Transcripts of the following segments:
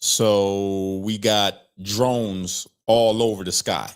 So we got drones all over the sky,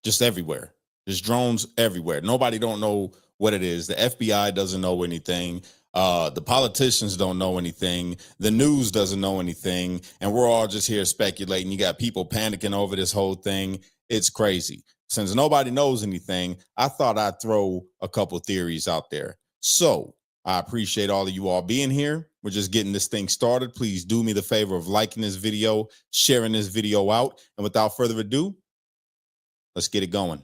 just everywhere. There's drones everywhere. Nobody don't know what it is. The FBI doesn't know anything. The politicians don't know anything. The news doesn't know anything. And we're all just here speculating. You got people panicking over this whole thing. It's crazy. Since nobody knows anything, I thought I'd throw a couple theories out there. So I appreciate all of you all being here. We're just getting this thing started. Please do me the favor of liking this video, sharing this video out. And without further ado, let's get it going.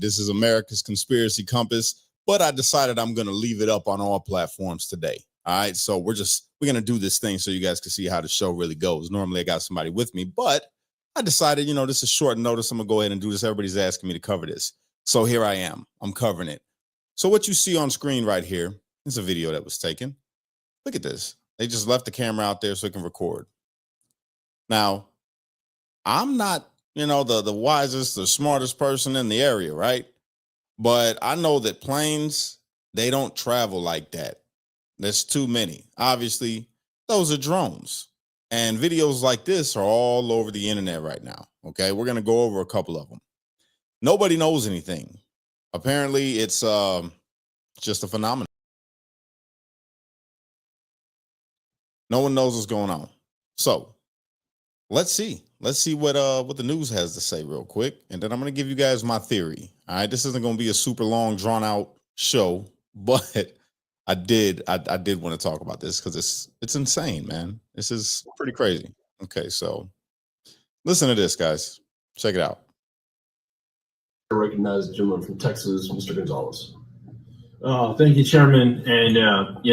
This is America's Conspiracy Compass, but I decided I'm going to leave it up on all platforms today. All right. So we're going to do this thing so you guys can see how the show really goes. Normally I got somebody with me, but I decided, this is short notice. I'm going to go ahead and do this. Everybody's asking me to cover this. So here I am. I'm covering it. So what you see on screen right here is a video that was taken. Look at this. They just left the camera out there so it can record. Now, I'm not the wisest, the smartest person in the area, right? But I know that planes, they don't travel like that. There's too many. Obviously, those are drones. And videos like this are all over the internet right now. Okay, we're going to go over a couple of them. Nobody knows anything. Apparently, it's just a phenomenon. No one knows what's going on. So let's see what the news has to say real quick, and then I'm going to give you guys my theory. All right, this isn't going to be a super long, drawn out show, but I did want to talk about this because it's insane, man. This is pretty crazy. Okay, so listen to this, guys. Check it out. I recognize the gentleman from Texas, Mr. Gonzalez. Thank you, Chairman. And,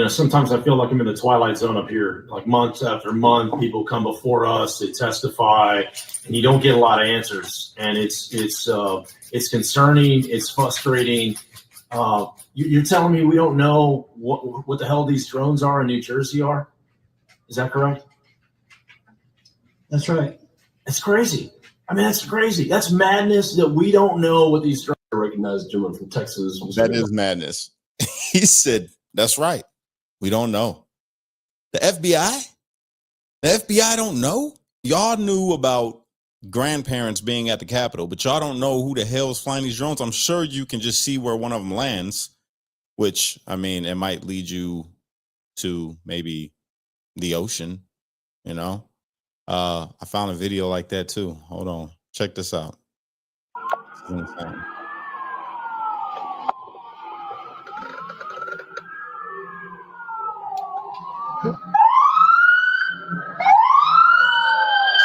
sometimes I feel like I'm in the twilight zone up here. Like month after month, people come before us, they testify, and you don't get a lot of answers. And it's concerning. It's frustrating. You're telling me we don't know what the hell these drones are in New Jersey are? Is that correct? That's right. It's crazy. I mean, that's crazy. That's madness that we don't know what these drones. I recognize the gentleman from Texas. Mr. That is madness. He said, that's right. We don't know. The FBI don't know. Y'all knew about grandparents being at the Capitol, but y'all don't know who the hell is flying these drones. I'm sure you can just see where one of them lands, which, I mean, it might lead you to maybe the ocean, I found a video like that too. Hold on. Check this out. This is insane.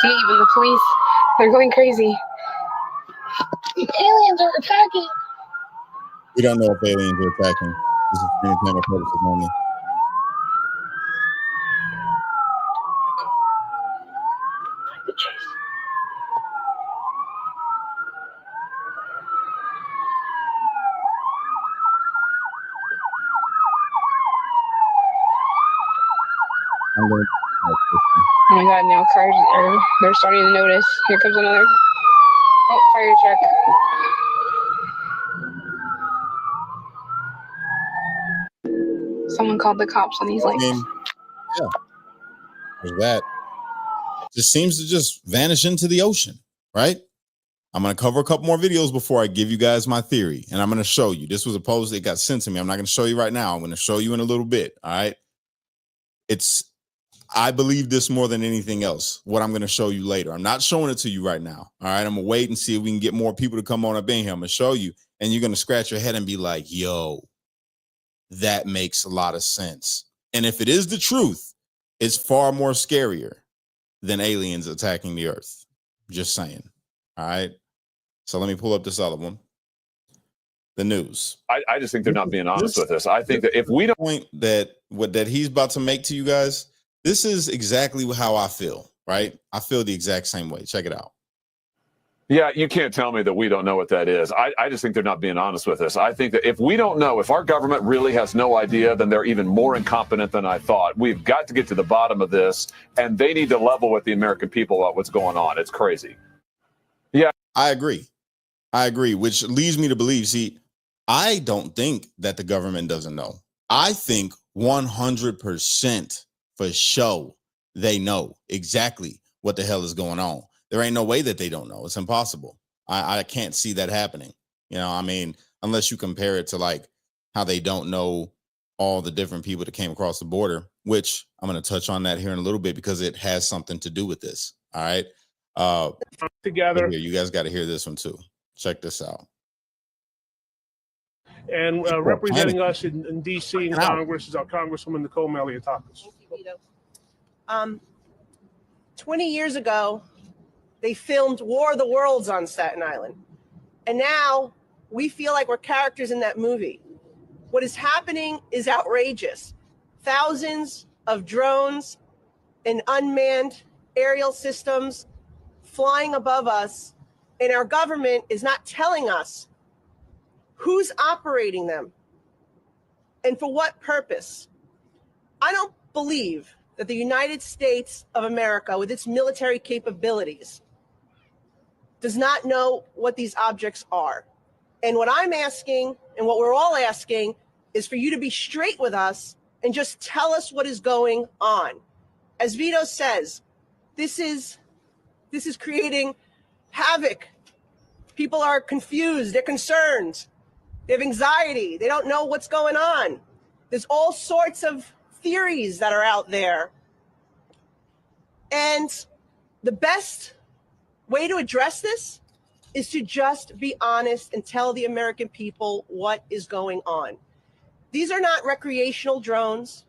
See, even the police, they're going crazy. Aliens are attacking. We don't know if aliens are attacking. This is for entertainment purposes only. The chase. Oh my God, now cars they're starting to notice. Here comes another. Oh, fire truck. Someone called the cops on these lights. Yeah. There's that. Just seems to just vanish into the ocean, right? I'm going to cover a couple more videos before I give you guys my theory. And I'm going to show you. This was a post that got sent to me. I'm not going to show you right now. I'm going to show you in a little bit. All right. I believe this more than anything else, what I'm going to show you later. I'm not showing it to you right now. All right. I'm going to wait and see if we can get more people to come on up in here. I'm going to show you, and you're going to scratch your head and be like, yo, that makes a lot of sense. And if it is the truth, it's far more scarier than aliens attacking the earth. Just saying. All right. So let me pull up this other one. The news. I just think they're not being honest with us. I think that if we don't Point that he's about to make to you guys, this is exactly how I feel, right? I feel the exact same way. Check it out. Yeah, you can't tell me that we don't know what that is. I just think they're not being honest with us. I think that if we don't know, if our government really has no idea, then they're even more incompetent than I thought. We've got to get to the bottom of this, and they need to level with the American people about what's going on. It's crazy. Yeah. I agree, which leads me to believe, see, I don't think that the government doesn't know. I think 100% for sure they know exactly what the hell is going on. There ain't no way that they don't know. It's impossible. I can't see that happening. You know, I mean, unless you compare it to like how they don't know all the different people that came across the border, which I'm going to touch on that here in a little bit because it has something to do with this. All right. Together. Here, you guys got to hear this one too. Check this out. And representing us in D.C. and Congress is our Congresswoman Nicole Malliotakis. Thank you, Vito. 20 years ago, they filmed War of the Worlds on Staten Island. And now we feel like we're characters in that movie. What is happening is outrageous. Thousands of drones and unmanned aerial systems flying above us, and our government is not telling us who's operating them and for what purpose. I don't believe that the United States of America, with its military capabilities, does not know what these objects are. And what I'm asking, and what we're all asking, is for you to be straight with us and just tell us what is going on. As Vito says, this is creating havoc. People are confused, they're concerned, they have anxiety, they don't know what's going on. There's all sorts of theories that are out there. And the best way to address this is to just be honest and tell the American people what is going on. These are not recreational drones.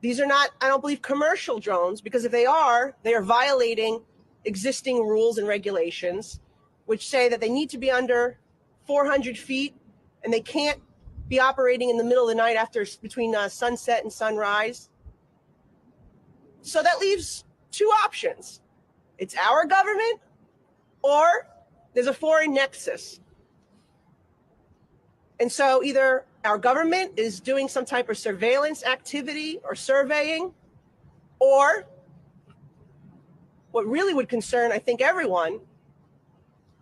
These are not, I don't believe, commercial drones, because if they are violating existing rules and regulations, which say that they need to be under 400 feet and they can't be operating in the middle of the night between sunset and sunrise. So that leaves two options. It's our government, or there's a foreign nexus. And so either our government is doing some type of surveillance activity or surveying, or what really would concern, I think, everyone,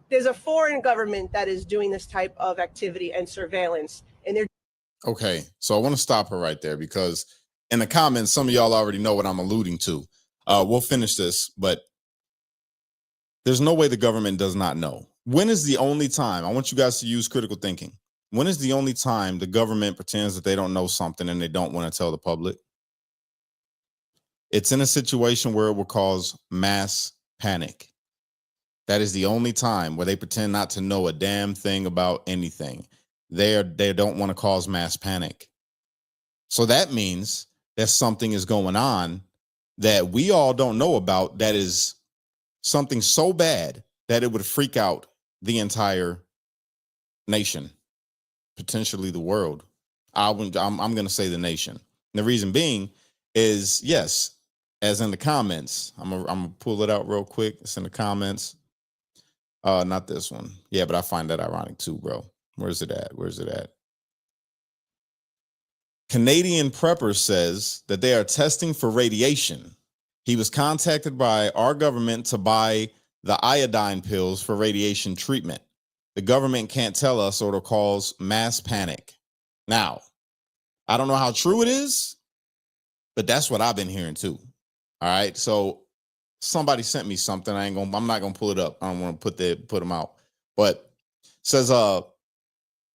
there's a foreign government that is doing this type of activity and surveillance. And they're Okay, so I want to stop her right there because in the comments, some of y'all already know what I'm alluding to. We'll finish this, but there's no way the government does not know. When is the only time, I want you guys to use critical thinking. When is the only time the government pretends that they don't know something and they don't want to tell the public? It's in a situation where it will cause mass panic. That is the only time where they pretend not to know a damn thing about anything. They don't want to cause mass panic. So that means that something is going on that we all don't know about, that is something so bad that it would freak out the entire nation, potentially the world. I'm going to say the nation. And the reason being is, yes, as in the comments, I'm gonna pull it out real quick. It's in the comments. Not this one. Yeah, but I find that ironic too, bro. Where's it at? Canadian Prepper says that they are testing for radiation. He was contacted by our government to buy the iodine pills for radiation treatment. The government can't tell us or it'll cause mass panic. Now, I don't know how true it is, but that's what I've been hearing too. All right. So somebody sent me something. I'm not gonna pull it up. I don't want to put them out. But says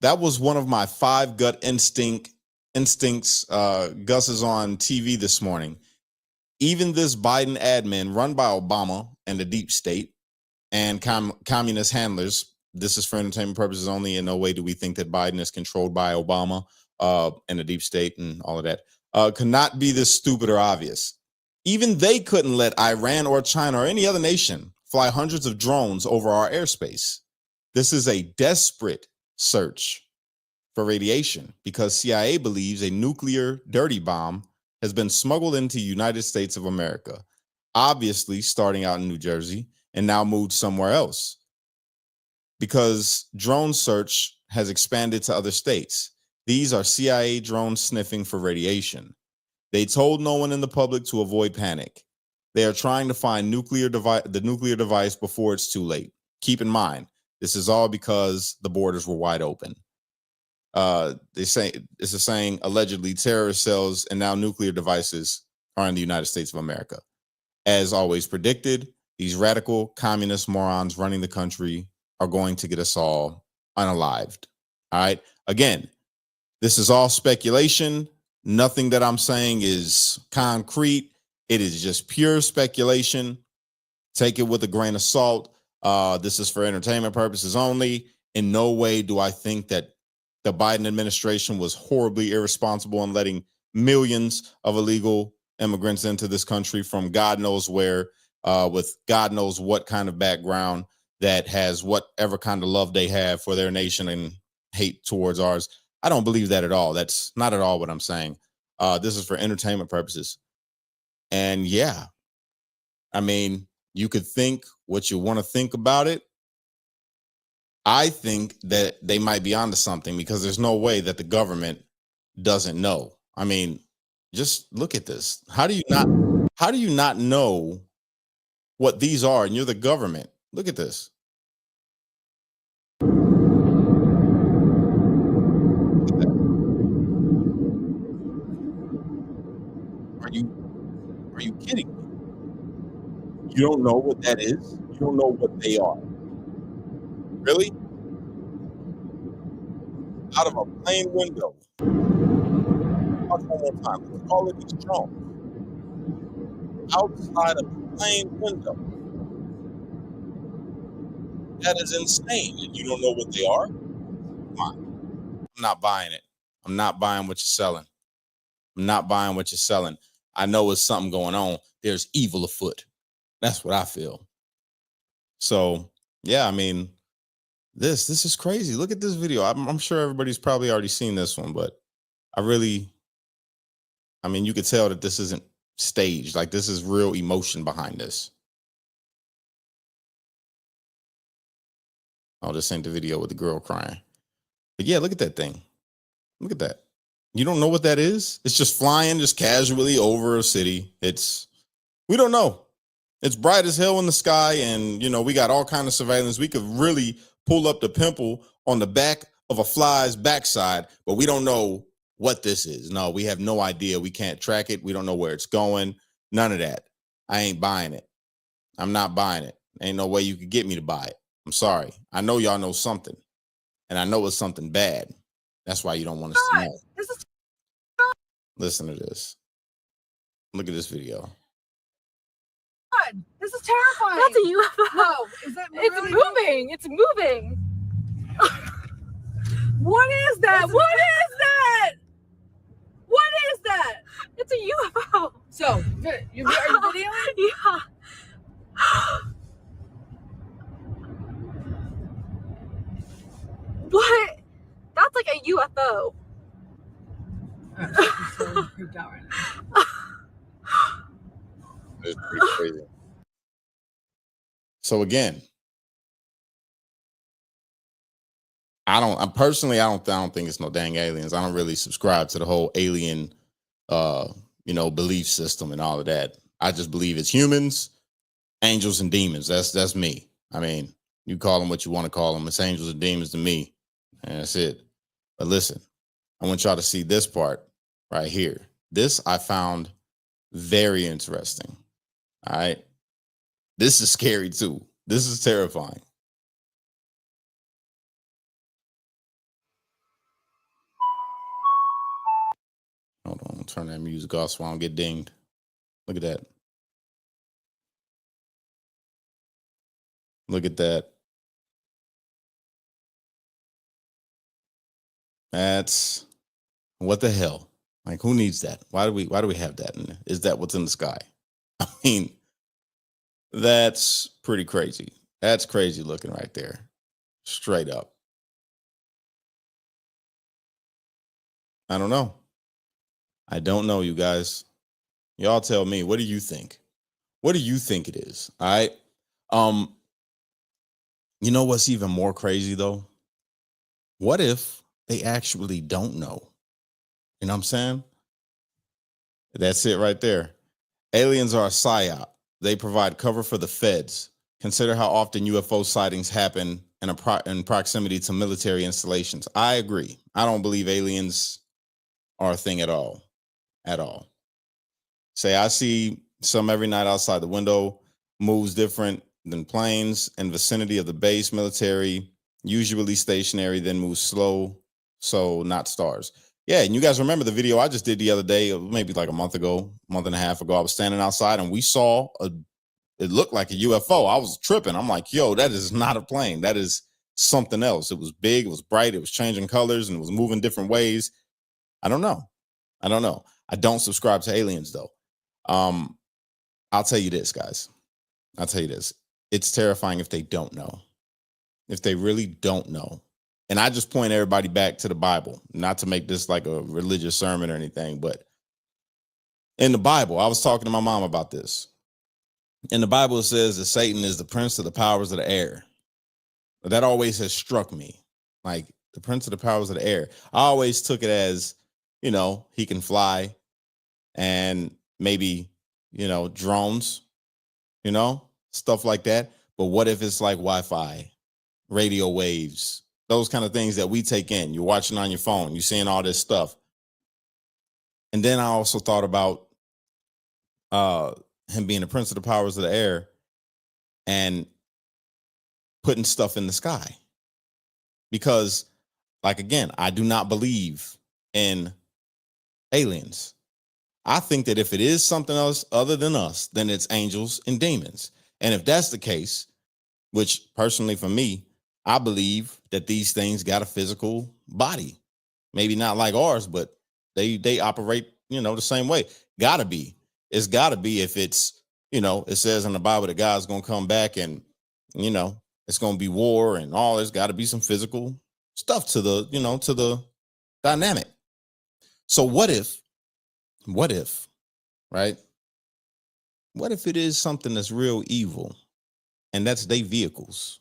that was one of my 5 gut instincts. Gus is on TV this morning. Even this Biden admin run by Obama and the deep state and communist handlers, this is for entertainment purposes only. In no way do we think that Biden is controlled by Obama and the deep state and all of that. Could not be this stupid or obvious. Even they couldn't let Iran or China or any other nation fly hundreds of drones over our airspace. This is a desperate search for radiation because CIA believes a nuclear dirty bomb has been smuggled into the United States of America, obviously starting out in New Jersey and now moved somewhere else because drone search has expanded to other states. These are CIA drones sniffing for radiation. They told no one in the public to avoid panic. They are trying to find the nuclear device before it's too late. Keep in mind, this is all because the borders were wide open. They say this is saying allegedly terrorist cells and now nuclear devices are in the United States of America. As always predicted, these radical communist morons running the country are going to get us all unalived. All right. Again, this is all speculation. Nothing that I'm saying is concrete. It is just pure speculation. Take it with a grain of salt. This is for entertainment purposes only. In no way do I think that the Biden administration was horribly irresponsible in letting millions of illegal immigrants into this country from God knows where, with God knows what kind of background that has whatever kind of love they have for their nation and hate towards ours. I don't believe that at all. That's not at all what I'm saying. This is for entertainment purposes. And yeah, I mean, you could think what you want to think about it. I think that they might be onto something because there's no way that the government doesn't know. I mean, just look at this. How do you not know what these are? And you're the government. Look at this. Are you kidding me? You don't know what that is? You don't know what they are? Really? Out of a plane window. Watch one more time. Look at all of these drones. Outside of a plane window. That is insane. And you don't know what they are? Come on. I'm not buying it. I'm not buying what you're selling. I'm not buying what you're selling. I know it's something going on. There's evil afoot. That's what I feel. So, yeah, I mean, this is crazy. Look at this video. I'm sure everybody's probably already seen this one, but I mean, you could tell that this isn't staged. Like, this is real emotion behind this. Oh, this ain't the video with the girl crying. But yeah, look at that thing. Look at that. You don't know what that is? It's just flying just casually over a city. We don't know. It's bright as hell in the sky. And, you know, we got all kind of surveillance. We could really pull up the pimple on the back of a fly's backside, but we don't know what this is. No, we have no idea. We can't track it. We don't know where it's going. None of that. I ain't buying it. I'm not buying it. Ain't no way you could get me to buy it. I'm sorry. I know y'all know something, and I know it's something bad. That's why you don't want us to know. Listen to this. Look at this video. This is terrifying. That's a UFO. Whoa, is that It's really moving. It's moving. What is that? What is that? What is that? It's a UFO. So, are you videoing? Yeah. What? That's like a UFO. I'm so freaked out right now. It's pretty crazy. So again, I don't think it's no dang aliens. I don't really subscribe to the whole alien belief system and all of that. I just believe it's humans, angels, and demons. That's me. I mean, you call them what you want to call them. It's angels and demons to me. And that's it. But listen, I want y'all to see this part right here. This I found very interesting. All right. This is scary too. This is terrifying. Hold on, turn that music off so I don't get dinged. Look at that. Look at that. That's what the hell? Like, who needs that? Why do we have that? And is that what's in the sky? I mean, that's pretty crazy. That's crazy looking right there. Straight up. I don't know. I don't know, you guys. Y'all tell me, what do you think? What do you think it is? All right. You know what's even more crazy though? What if they actually don't know? You know what I'm saying? That's it right there. Aliens are a psyop. They provide cover for the feds. Consider how often UFO sightings happen in proximity to military installations. I agree. I don't believe aliens are a thing at all. At all. Say I see some every night outside the window, moves different than planes in vicinity of the base, military, usually stationary, then moves slow, so not stars. Yeah, and you guys remember the video I just did the other day, maybe like a month and a half ago. I was standing outside and we saw it looked like a UFO. I was tripping. I'm like, yo, that is not a plane. That is something else. It was big, it was bright, it was changing colors, and it was moving different ways. I don't know. I don't subscribe to aliens though. I'll tell you this, guys. I'll tell you this. It's terrifying if they don't know. If they really don't know. And I just point everybody back to the Bible, not to make this like a religious sermon or anything, but in the Bible, I was talking to my mom about this. In the Bible, it says that Satan is the prince of the powers of the air. But that always has struck me. Like the prince of the powers of the air. I always took it as, you know, he can fly and maybe, you know, drones, you know, stuff like that. But what if it's like Wi-Fi, radio waves, those kind of things that we take in? You're watching on your phone, you're seeing all this stuff. And then I also thought about him being the prince of the powers of the air and putting stuff in the sky. Because, like, again, I do not believe in aliens. I think that if it is something else other than us, then it's angels and demons. And if that's the case, which personally for me, I believe that these things got a physical body. Maybe not like ours, but they operate, you know, the same way. Gotta be. It's gotta be if it's, you know, it says in the Bible that God's gonna come back and, you know, it's gonna be war and all. There's gotta be some physical stuff to the, you know, to the dynamic. So what if, right? What if it is something that's real evil and that's their vehicles?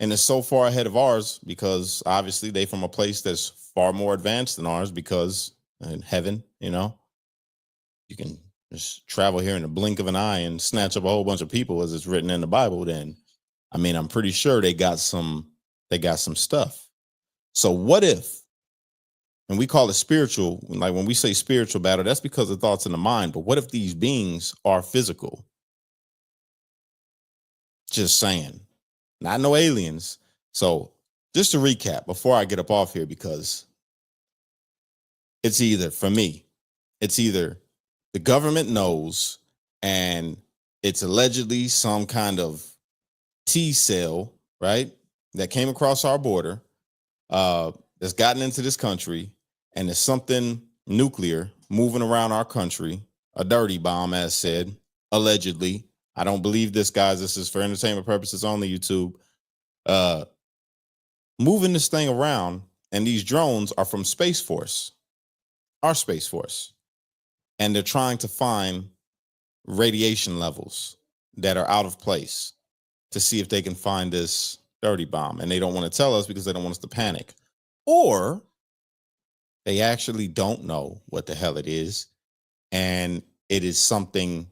And it's so far ahead of ours because obviously they from a place that's far more advanced than ours, because in heaven, you know, you can just travel here in the blink of an eye and snatch up a whole bunch of people as it's written in the Bible. Then, I mean, I'm pretty sure they got some stuff. So what if, and we call it spiritual, like when we say spiritual battle, that's because of thoughts in the mind. But what if these beings are physical? Just saying. Not no aliens. So just to recap before I get up off here, because it's either, for me, it's either the government knows and it's allegedly some kind of T cell, right, that came across our border, that's gotten into this country, and there's something nuclear moving around our country, a dirty bomb, as said, allegedly. I don't believe this, guys. This is for entertainment purposes only, YouTube. Moving this thing around, and these drones are from Space Force, our Space Force, and they're trying to find radiation levels that are out of place to see if they can find this dirty bomb. And they don't want to tell us because they don't want us to panic. Or they actually don't know what the hell it is, and it is something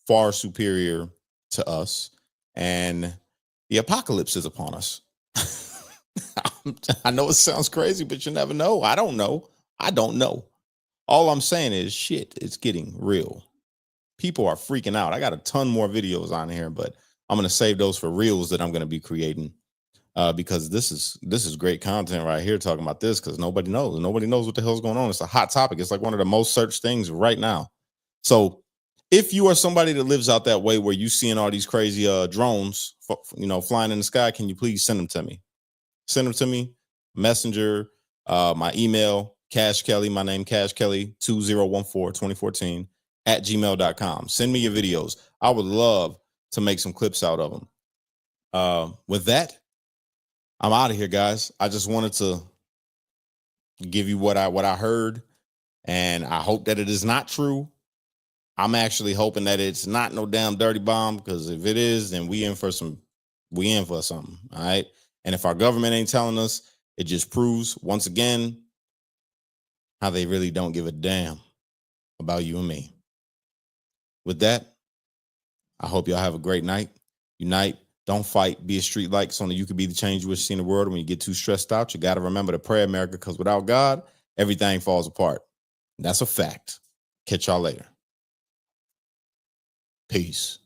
far superior to us, and the apocalypse is upon us. I know it sounds crazy, but you never know. I don't know. All I'm saying is, shit, it's getting real. People are freaking out. I got a ton more videos on here, but I'm going to save those for reels that I'm going to be creating, because this is great content right here talking about this, because nobody knows what the hell's going on. It's a hot topic. It's like one of the most searched things right now. So if you are somebody that lives out that way where you seeing all these crazy drones, you know, flying in the sky, can you please send them to me? Send them to me. Messenger, my email, Cash Kelly, my name, Cash Kelly 2014-2014 at gmail.com. Send me your videos. I would love to make some clips out of them. With that, I'm out of here, guys. I just wanted to give you what I heard, and I hope that it is not true. I'm actually hoping that it's not no damn dirty bomb, because if it is, then we in for something. All right. And if our government ain't telling us, it just proves once again how they really don't give a damn about you and me. With that, I hope y'all have a great night. Unite, don't fight, be a street light, so that you can be the change you wish to see in the world. And when you get too stressed out, you got to remember to pray, America, because without God, everything falls apart. That's a fact. Catch y'all later. Peace.